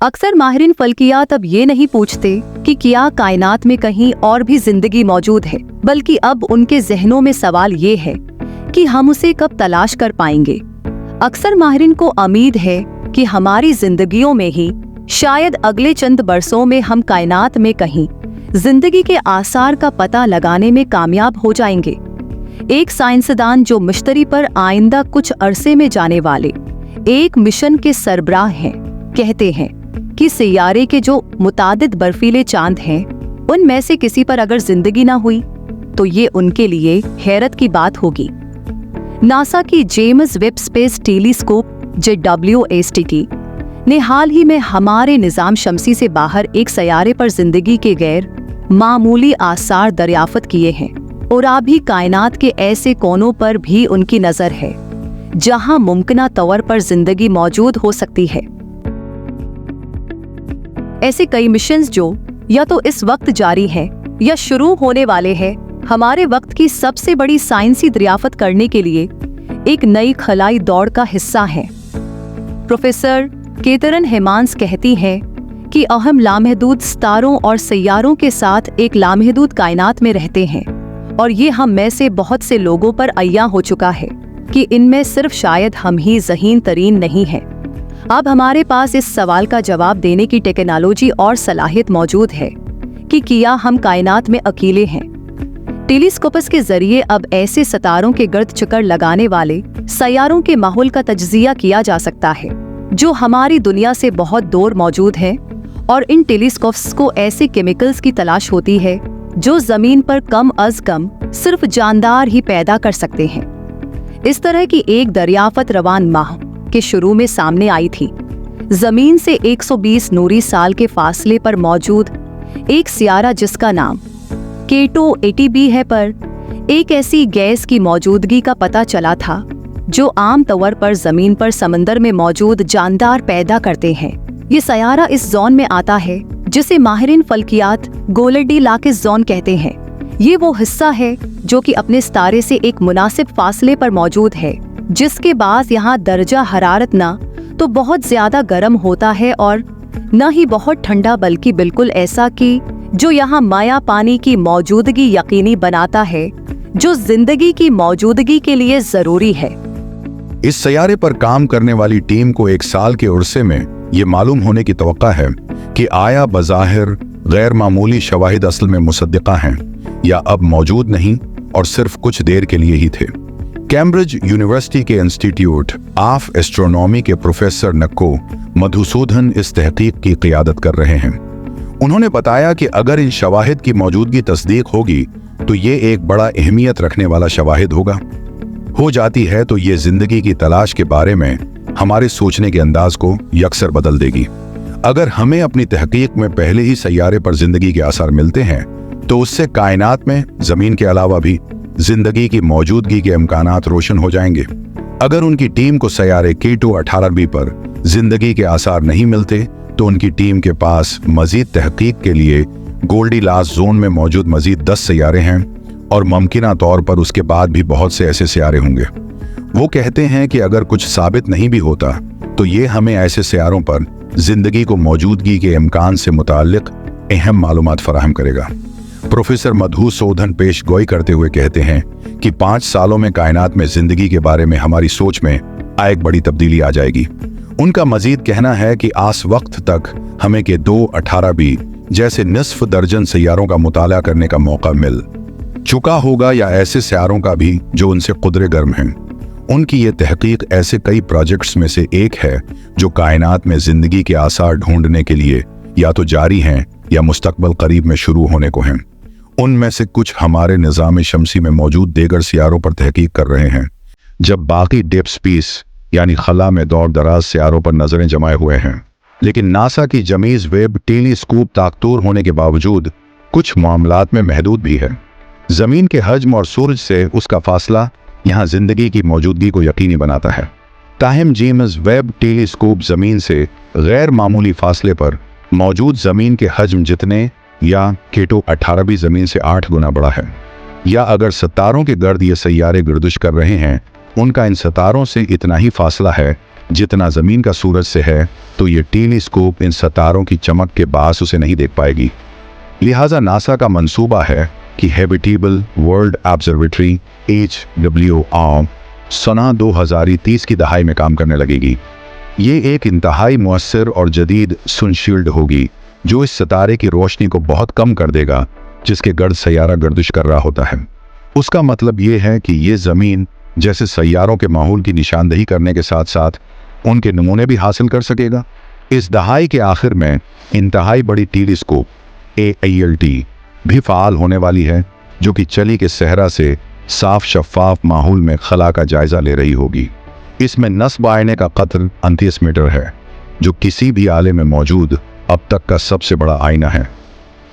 अक्सर माहिरीन फल्कियात अब ये नहीं पूछते कि क्या कायनात में कहीं और भी जिंदगी मौजूद है, बल्कि अब उनके जहनों में सवाल ये है कि हम उसे कब तलाश कर पाएंगे। अक्सर माहिरीन को उम्मीद है कि हमारी जिंदगियों में ही शायद अगले चंद बरसों में हम कायनात में कहीं जिंदगी के आसार का पता लगाने में कामयाब हो जाएंगे। एक साइंसदान जो मुश्तरी पर आइंदा कुछ अरसे में जाने वाले एक मिशन के सरबराह हैं, कहते हैं कि सियारे के जो मुतादिद बर्फीले चांद हैं, उनमें से किसी पर अगर जिंदगी ना हुई तो ये उनके लिए हैरत की बात होगी। नासा की James Webb space telescope JWST ने हाल ही में हमारे निजाम शमसी से बाहर एक सयारे पर जिंदगी के गैर मामूली आसार दरियाफ्त किए हैं, और अभी कायनात के ऐसे कोनों पर भी उनकी नजर है जहां मुमकिना तौर पर जिंदगी मौजूद हो सकती है। ऐसे कई मिशंस जो या तो इस वक्त जारी हैं या शुरू होने वाले हैं, हमारे वक्त की सबसे बड़ी साइंसी दरियाफ्त करने के लिए एक नई खलाई दौड़ का हिस्सा है। प्रोफेसर केतरन हेमांस कहती हैं कि अहम लामहदूद सितारों और सैयारों के साथ एक लामहदूद कायनात में रहते हैं, और ये हम में से बहुत से लोगों पर अय्या हो चुका है कि इनमें सिर्फ शायद हम ही ज़हीन तरीन नहीं हैं। अब हमारे पास इस सवाल का जवाब देने की टेक्नोलॉजी और सलाहियत मौजूद है कि क्या हम कायनात में अकेले हैं। टेलीस्कोपस के जरिए अब ऐसे सितारों के गर्द चक्कर लगाने वाले सैयारों के माहौल का तज्जिया किया जा सकता है जो हमारी दुनिया से बहुत दूर मौजूद है, और इन टेलीस्कोप्स को ऐसे केमिकल्स की तलाश होती है जो जमीन पर कम अज कम सिर्फ जानदार ही पैदा कर सकते हैं। इस तरह की एक दरियाफ्त रवान माह के शुरू में सामने आई थी। जमीन से 120 नूरी साल के फासले पर मौजूद एक सियारा जिसका नाम केटो 80b है, पर एक ऐसी गैस की मौजूदगी का पता चला था जो आम तौर पर जमीन पर समंदर में मौजूद जानदार पैदा करते हैं। ये सयारा इस जोन में आता है जिसे माहिरीन फल्कियात गोल्डीलॉक्स जोन कहते हैं। ये वो हिस्सा है जो कि अपने सितारे से एक मुनासिब फासले पर मौजूद है, जिसके बाद यहाँ दर्जा हरारत ना तो बहुत ज्यादा गर्म होता है और न ही बहुत ठंडा, बल्कि बिल्कुल ऐसा कि जो यहाँ माया पानी की मौजूदगी यकीनी बनाता है जो जिंदगी की मौजूदगी के लिए जरूरी है। इस सयारे पर काम करने वाली टीम को एक साल के उर्से में ये मालूम होने की तवक्का है कि आया बज़ाहिर गैर मामूली शवाहिद असल में मुसद्दिक़ा हैं या अब मौजूद नहीं और सिर्फ कुछ देर के लिए ही थे। कैम्ब्रिज यूनिवर्सिटी के इंस्टीट्यूट ऑफ एस्ट्रोनॉमी के प्रोफेसर नक्को मधुसूदन इस तहकीक की क़ियादत कर रहे हैं। उन्होंने बताया कि अगर इन शवाहिद की मौजूदगी तस्दीक होगी तो ये एक बड़ा अहमियत रखने वाला शवाहिद होगा। हो जाती है तो ये जिंदगी की तलाश के बारे में हमारे सोचने के अंदाज को यकसर बदल देगी। अगर हमें अपनी तहकीक में पहले ही सैयारे पर जिंदगी के आसार मिलते हैं तो उससे कायनात में जमीन के अलावा भी जिंदगी की मौजूदगी के इम्कानात रोशन हो जाएंगे। अगर उनकी टीम को सैयारे केटो 18b पर जिंदगी के आसार नहीं मिलते तो उनकी टीम के पास मजीद तहकीक के लिए गोल्डीलॉक्स जोन में मौजूद मजीद 10 सैयारे हैं, और मुमकिना तौर पर उसके बाद भी बहुत से ऐसे सैयारे होंगे। वो कहते हैं कि अगर कुछ साबित नहीं भी होता तो ये हमें ऐसे सैयारों पर जिंदगी को मौजूदगी के इम्कान से मुताल्लिक अहम मालूमात फराहम करेगा। प्रोफेसर मधुसूदन पेश गोई करते हुए कहते हैं कि 5 सालों में कायनात में जिंदगी के बारे में हमारी सोच में एक बड़ी तब्दीली आ जाएगी। उनका मजीद कहना है कि आस वक्त तक हमें के 218b जैसे निस्फ दर्जन सैयारों का मुताला करने का मौका मिल चुका होगा, या ऐसे सैयारों का भी जो उनसे कुदरे गर्म हैं। उनकी ये तहकीक ऐसे कई प्रोजेक्ट्स में से एक है जो कायनात में जिंदगी के आसार ढूंढने के लिए या तो जारी हैं या मुस्तकबल करीब में शुरू होने को हैं। उनमें से कुछ हमारे निज़ाम शमसी में मौजूद दीगर सियारों पर तहकीक कर रहे हैं, जब बाकी डेप स्पेस यानी खला में दौर दराज सियारों पर नजरें जमाए हुए हैं। लेकिन नासा की जेम्स वेब टेलीस्कोप ताकतूर होने के बावजूद कुछ मामलात में महदूद भी है। जमीन के हजम और सूरज से उसका फासला यहाँ जिंदगी की मौजूदगी को यकीनी बनाता है। ताहम जेम्स वेब टेलीस्कोप जमीन से गैर मामूली फासले पर मौजूद जमीन के हजम जितने या केटो 18b जमीन से 8 गुना बड़ा है। या अगर सितारों के गर्द ये सैयारे गर्दिश कर रहे हैं, उनका इन सितारों से इतना ही फासला है जितना जमीन का सूरज से है, तो ये टेलीस्कोप इन सितारों की चमक के बास उसे नहीं देख पाएगी। लिहाजा नासा का मंसूबा है कि हैबिटेबल वर्ल्ड ऑब्जर्वेटरी HWO सना 2030 की दहाई में काम करने लगेगी। ये एक इंतहाई मुअस्सर और जदीद सुनशील्ड होगी जो इस सितारे की रोशनी को बहुत कम कर देगा जिसके गर्द सैयारा गर्दिश कर रहा होता है। उसका मतलब ये है कि ये ज़मीन जैसे सैयारों के माहौल की निशानदही करने के साथ साथ उनके नमूने भी हासिल कर सकेगा। इस दहाई के आखिर में इंतहाई बड़ी टेलीस्कोप AILT भी फ़ाल होने वाली है, जो कि चली के सहरा से साफ शफाफ माहौल में खला का जायजा ले रही होगी। इसमें नस्ब आयने का कतर 38 मीटर है, जो किसी भी आले में मौजूद अब तक का सबसे बड़ा आईना है।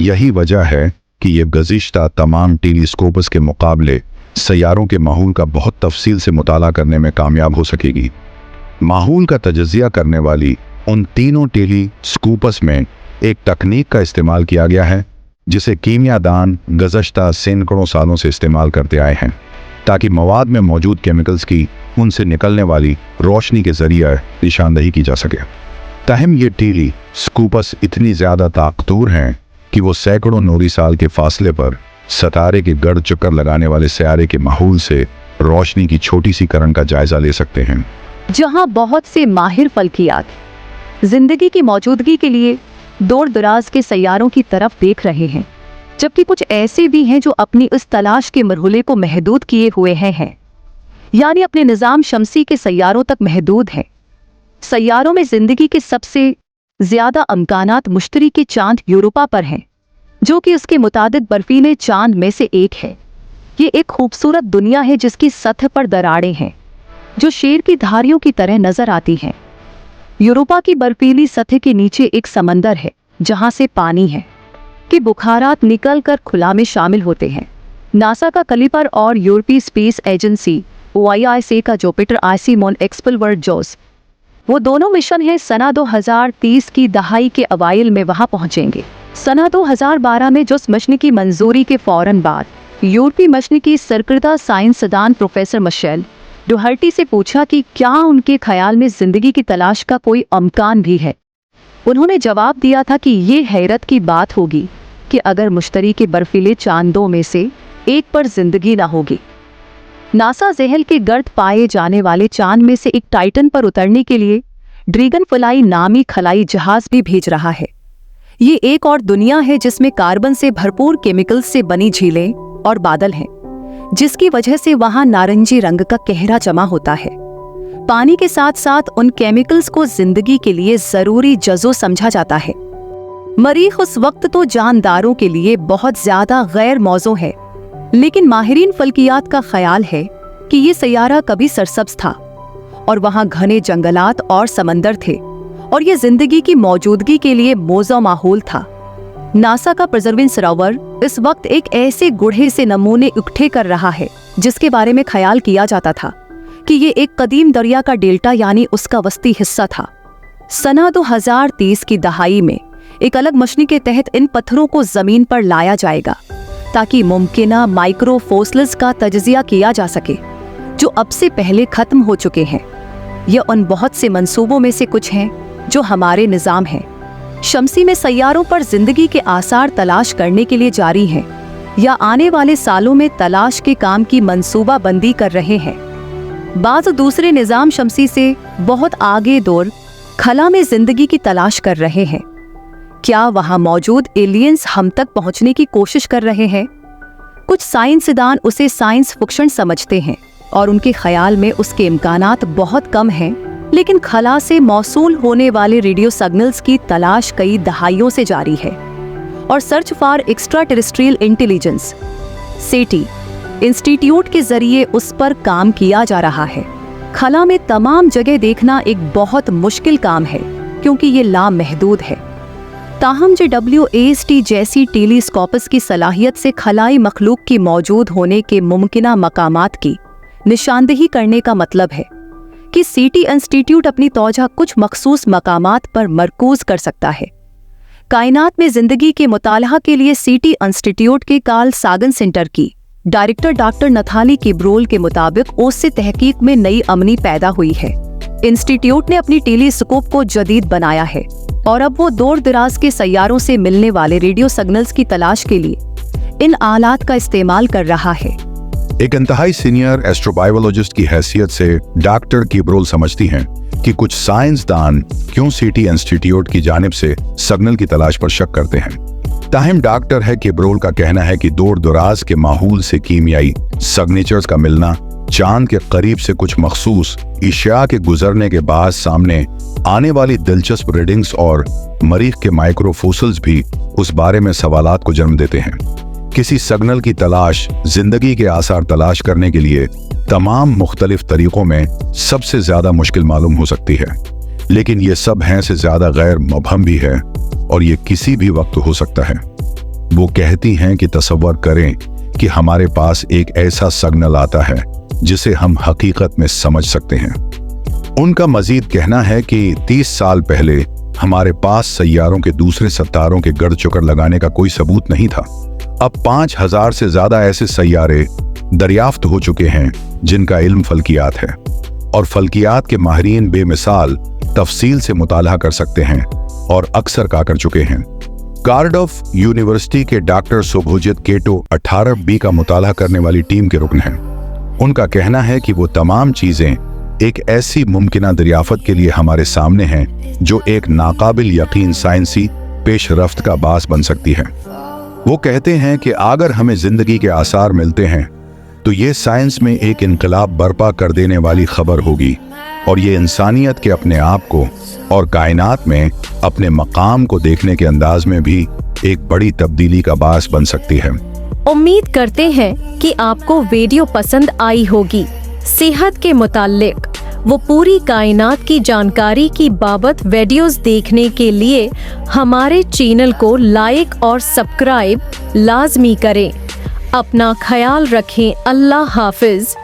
यही वजह है कि ये गुज़िश्ता तमाम टेलीस्कोप्स के मुकाबले सैयारों के माहौल का बहुत तफसील से मुताला करने में कामयाब हो सकेगी। माहौल का तजज़िया करने वाली उन तीनों टेलीस्कोप्स में एक तकनीक का इस्तेमाल किया गया है जिसे कीमियादान गुज़श्ता सैकड़ों सालों से इस्तेमाल करते आए हैं, ताकि मवाद में मौजूद केमिकल्स की उनसे निकलने वाली रोशनी के ज़रिए निशानदही की जा सके। ताहम ये टेलीस्कोप्स इतनी ज़्यादा ताकतवर हैं कि वो सैकड़ों नूरी साल के फासले पर सितारे के गर्द चक्कर लगाने वाले सैयारे के माहौल से रोशनी की छोटी सी किरण का जायजा ले सकते हैं। जहां बहुत से माहिर फल्कियात जिंदगी की मौजूदगी के लिए दूर दराज के सैयारों की तरफ देख रहे हैं, जबकि कुछ ऐसे भी हैं जो अपनी इस तलाश के मरहले को महदूद किए हुए हैं, यानी अपने निज़ाम शमसी के सैयारों तक महदूद हैं। सैयारों में जिंदगी के सबसे ज्यादा अमकानात मुश्तरी के चांद यूरोपा पर हैं, जो कि उसके मुताबिक बर्फीले चांद में से एक है। ये एक खूबसूरत दुनिया है जिसकी सतह पर दरारें हैं जो शेर की धारियों की तरह नजर आती हैं। यूरोपा की बर्फीली सतह के नीचे एक समंदर है जहां से पानी है कि बुखारात निकलकर खुला में शामिल होते हैं। नासा का कैलिपर और यूरोपीय स्पेस एजेंसी OISA का जुपिटर आइसीमोन एक्सप्लोरर जोस, वो दोनों मिशन है सना 2030 की दहाई के अवाइल में वहां पहुंचेंगे। सना 2012 में जोस मिशन की मंजूरी के फौरन बाद यूरोपीय मिशन की सरकर्दा साइंसदान प्रोफेसर मिशेल डोहर्टी से पूछा कि क्या उनके ख्याल में जिंदगी की तलाश का कोई अमकान भी है। उन्होंने जवाब दिया था कि ये हैरत की बात होगी कि अगर मुश्तरी के बर्फीले चांदों में से एक पर जिंदगी ना होगी। नासा ज़हल के गर्द पाए जाने वाले चांद में से एक टाइटन पर उतरने के लिए ड्रैगन फ्लाई नामी खलाई जहाज भी भेज रहा है। ये एक और दुनिया है जिसमें कार्बन से भरपूर केमिकल्स से बनी झीलें और बादल हैं, जिसकी वजह से वहां नारंगी रंग का कहरा जमा होता है। पानी के साथ साथ उन केमिकल्स को जिंदगी के लिए जरूरी जज़ो समझा जाता है। मरीख उस वक्त तो जानदारों के लिए बहुत ज्यादा गैर मौजू है, लेकिन माहिरीन फल्कियात का ख्याल है कि ये सैयारा कभी सरसब्ज था और वहां घने जंगलात और समंदर थे और ये जिंदगी की मौजूदगी के लिए मौजू माहौल था। नासा का परसेवरेंस रोवर इस वक्त एक ऐसे गुढ़े से नमूने इकट्ठे कर रहा है जिसके बारे में ख्याल किया जाता था कि ये एक कदीम दरिया का डेल्टा यानी उसका वस्ती हिस्सा था। सना 2030 की दहाई में एक अलग मशीन के तहत इन पत्थरों को जमीन पर लाया जाएगा ताकि मुमकिना माइक्रो फोसिल्स का तजज़िया किया जा सके जो अब से पहले खत्म हो चुके हैं। यह उन बहुत से मंसूबों में से कुछ हैं जो हमारे निज़ाम हैं शमसी में सैयारों पर जिंदगी के आसार तलाश करने के लिए जारी हैं या आने वाले सालों में तलाश के काम की मंसूबा बंदी कर रहे हैं। बाज़ दूसरे निज़ाम शमसी से बहुत आगे दूर खला में जिंदगी की तलाश कर रहे हैं। क्या वहां मौजूद एलियंस हम तक पहुंचने की कोशिश कर रहे हैं? कुछ साइंसदान उसे साइंस फिक्शन समझते हैं और उनके ख्याल में उसके इम्कानात बहुत कम हैं, लेकिन खला से मौसूल होने वाले रेडियो सिग्नल्स की तलाश कई दहाइयों से जारी है और search for extra terrestrial intelligence SETI institute के जरिए उस पर काम किया जा रहा है। खला में तमाम जगह देखना एक बहुत मुश्किल काम है क्योंकि ये लामहदूद है। ताहम JWST जैसी टेलीस्कोप्स की सलाहियत से खलाई मखलूक की मौजूद होने के मुमकिना मकामात की निशानदही करने का मतलब है कि SETI इंस्टीट्यूट अपनी तौजह कुछ मखसूस मकामात पर मरकूज कर सकता है। कायनात में जिंदगी के मुतालहा के लिए SETI इंस्टीट्यूट के कार्ल सागन सेंटर की डायरेक्टर डॉक्टर नथाली किब्रोल के मुताबिक उससे तहकीक में नई अमनी पैदा हुई है। इंस्टीट्यूट ने अपनी टेलीस्कोप को जदीद बनाया है और अब वो दूर दराज के सैयारों से मिलने वाले रेडियो सिग्नल्स की तलाश के लिए इन आलात का इस्तेमाल कर रहा है। एक इंतहाई सीनियर एस्ट्रोबायोलॉजिस्ट की हैसियत से डॉक्टर किब्रोल समझती हैं कि कुछ साइंसदान क्यूसीटी इंस्टीट्यूट की जानिब से सिग्नल की तलाश पर शक करते हैं। ताहिम डॉक्टर है किब्रोल का कहना है कि दूर दराज के माहौल से कीमियाई सिग्नेचर्स का मिलना, चांद के करीब से कुछ मखसूस इशिया के गुजरने के बाद सामने आने वाली दिलचस्प रीडिंग्स और मरीख के माइक्रोफोसिल्स भी उस बारे में सवालात को जन्म देते हैं। किसी सिग्नल की तलाश जिंदगी के आसार तलाश करने के लिए तमाम मुख्तलिफ तरीकों में सबसे ज्यादा मुश्किल मालूम हो सकती है, लेकिन ये सब हैं से ज्यादा गैर मुबहम भी है और ये किसी भी वक्त हो सकता है। वो कहती हैं कि तसव्वुर करें कि हमारे पास एक ऐसा सिग्नल आता है जिसे हम हकीकत में समझ सकते हैं। उनका मजीद कहना है कि 30 साल पहले हमारे पास सैयारों के दूसरे सितारों के गर्द चक्कर लगाने का कोई सबूत नहीं था। अब 5000 से ज्यादा ऐसे सैयारे दरियाफ्त हो चुके हैं जिनका इल्म फल्कियात है, और फल्कियात के माहिरीन बेमिसाल तफसील से मुताला कर सकते हैं और अक्सर कर चुके हैं। कार्डिफ यूनिवर्सिटी के डॉक्टर शुभजीत केटो 18B का मुताला करने वाली टीम के रुकन हैं। उनका कहना है कि वो तमाम चीजें एक ऐसी मुमकिना दरियाफत के लिए हमारे सामने हैं जो एक नाकाबिल यकीन साइंसी पेशरफ्त का बास बन सकती है। वो कहते हैं कि अगर हमें जिंदगी के आसार मिलते हैं तो ये साइंस में एक इनकलाब बर्पा कर देने वाली खबर होगी और ये इंसानियत के अपने आप को और कायनात में अपने मकाम को देखने के अंदाज में भी एक बड़ी तब्दीली का बास बन सकती है। उम्मीद करते हैं कि आपको वीडियो पसंद आई होगी। सेहत के मुताल्लिक वो पूरी कायनात की जानकारी की बाबत वीडियोस देखने के लिए हमारे चैनल को लाइक और सब्सक्राइब लाजमी करें। अपना ख्याल रखें। अल्लाह हाफिज।